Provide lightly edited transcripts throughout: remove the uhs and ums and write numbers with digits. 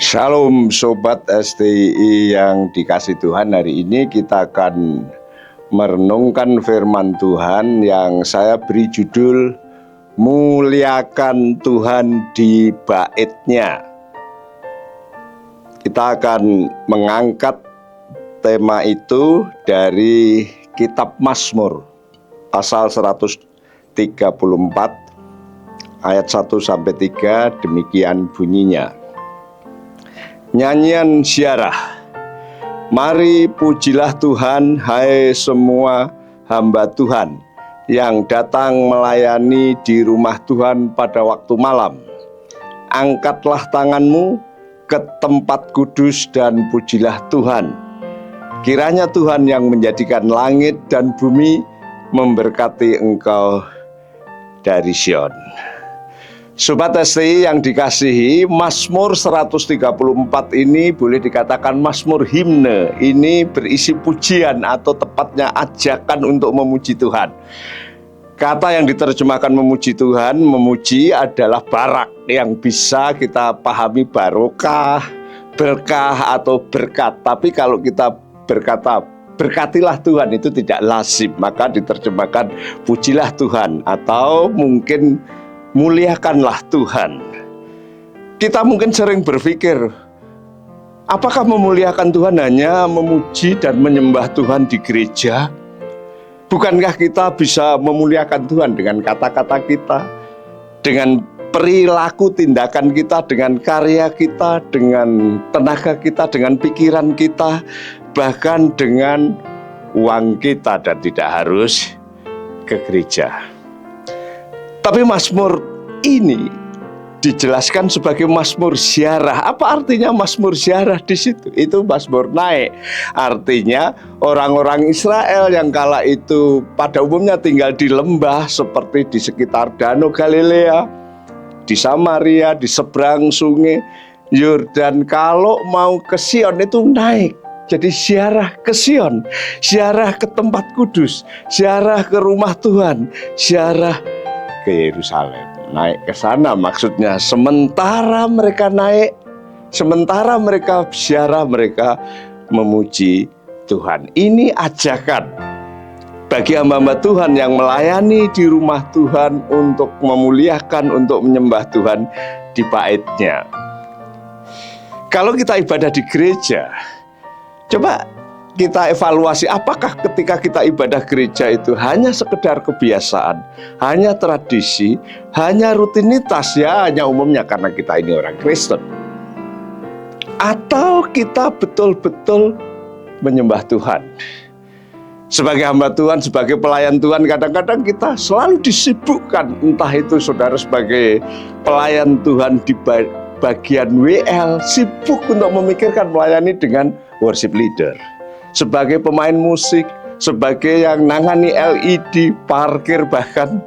Shalom Sobat STI yang dikasih Tuhan. Hari ini kita akan merenungkan firman Tuhan yang saya beri judul Muliakan Tuhan di Baitnya. Kita akan mengangkat tema itu dari kitab Mazmur pasal 134 ayat 1-3, demikian bunyinya. Nyanyian ziarah. Mari pujilah Tuhan, hai semua hamba Tuhan yang datang melayani di rumah Tuhan pada waktu malam. Angkatlah tanganmu ke tempat kudus dan pujilah Tuhan. Kiranya Tuhan yang menjadikan langit dan bumi memberkati engkau dari Sion. Sobat STI yang dikasihi, Mazmur 134 ini boleh dikatakan Mazmur himne. Ini berisi pujian atau tepatnya ajakan untuk memuji Tuhan. Kata yang diterjemahkan memuji Tuhan, memuji adalah barak, yang bisa kita pahami barokah, berkah atau berkat. Tapi kalau kita berkata berkatilah Tuhan, itu tidak lazim, maka diterjemahkan pujilah Tuhan atau mungkin muliakanlah Tuhan. Kita mungkin sering berpikir, apakah memuliakan Tuhan hanya memuji dan menyembah Tuhan di gereja? Bukankah kita bisa memuliakan Tuhan dengan kata-kata kita, dengan perilaku tindakan kita, dengan karya kita, dengan tenaga kita, dengan pikiran kita, bahkan dengan uang kita, dan tidak harus ke gereja. Tapi Mazmur ini dijelaskan sebagai Mazmur ziarah. Apa artinya Mazmur ziarah di situ? Itu Mazmur naik. Artinya orang-orang Israel yang kala itu pada umumnya tinggal di lembah seperti di sekitar Danau Galilea, di Samaria, di seberang sungai Yordan, kalau mau ke Sion itu naik. Jadi ziarah ke Sion, ziarah ke tempat kudus, ziarah ke rumah Tuhan, ziarah ke Yerusalem. Naik ke sana maksudnya. Sementara mereka naik, sementara mereka ziarah, mereka memuji Tuhan. Ini ajakan bagi hamba-hamba Tuhan yang melayani di rumah Tuhan untuk memuliakan, untuk menyembah Tuhan di baitnya. Kalau kita ibadah di gereja, coba kita evaluasi, apakah ketika kita ibadah gereja itu hanya sekedar kebiasaan, hanya tradisi, hanya rutinitas, ya hanya umumnya karena kita ini orang Kristen, atau kita betul-betul menyembah Tuhan. Sebagai hamba Tuhan, sebagai pelayan Tuhan, kadang-kadang kita selalu disibukkan, entah itu saudara sebagai pelayan Tuhan di bagian WL, sibuk untuk memikirkan melayani dengan worship leader, sebagai pemain musik, sebagai yang nangani LED, parkir, bahkan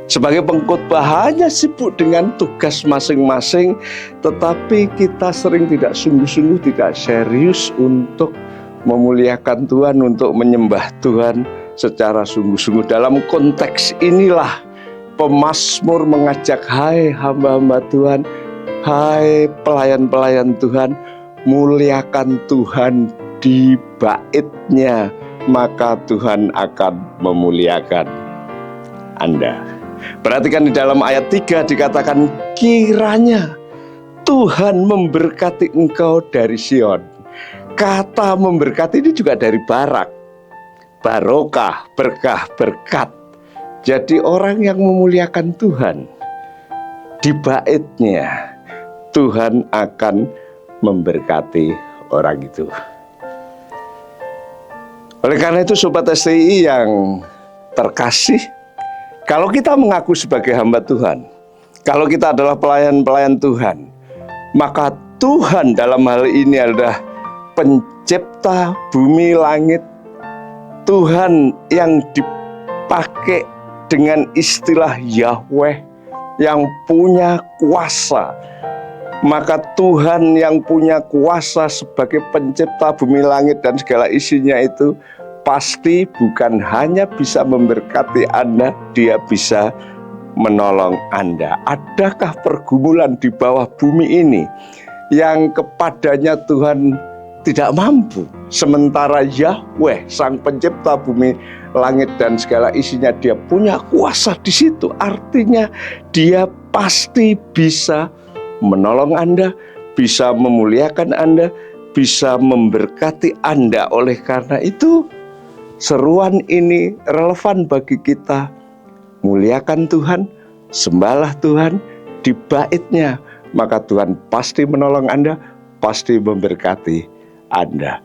sebagai pengkhotbah, hanya sibuk dengan tugas masing-masing. Tetapi kita sering tidak sungguh-sungguh, tidak serius untuk memuliakan Tuhan, untuk menyembah Tuhan secara sungguh-sungguh. Dalam konteks inilah pemazmur mengajak, hai hamba-hamba Tuhan, hai pelayan-pelayan Tuhan, muliakan Tuhan di baitnya, maka Tuhan akan memuliakan Anda. Perhatikan di dalam ayat 3 dikatakan, kiranya Tuhan memberkati engkau dari Sion. Kata memberkati ini juga dari barak, barokah, berkah, berkat. Jadi orang yang memuliakan Tuhan di baitnya, Tuhan akan memberkati orang itu. Oleh karena itu Sobat STI yang terkasih, kalau kita mengaku sebagai hamba Tuhan, kalau kita adalah pelayan-pelayan Tuhan, maka Tuhan dalam hal ini adalah pencipta bumi langit. Tuhan yang dipakai dengan istilah Yahweh, yang punya kuasa. Maka Tuhan yang punya kuasa sebagai pencipta bumi langit dan segala isinya itu pasti bukan hanya bisa memberkati Anda, Dia bisa menolong Anda. Adakah pergumulan di bawah bumi ini yang kepadanya Tuhan tidak mampu. Sementara Yahweh, Sang Pencipta bumi, langit dan segala isinya, Dia punya kuasa di situ. Artinya Dia pasti bisa menolong Anda, bisa memuliakan Anda, bisa memberkati Anda. Oleh karena itu, seruan ini relevan bagi kita. Muliakan Tuhan, sembahlah Tuhan di baitnya, maka Tuhan pasti menolong Anda, pasti memberkati Anda.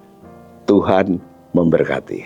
Tuhan memberkati.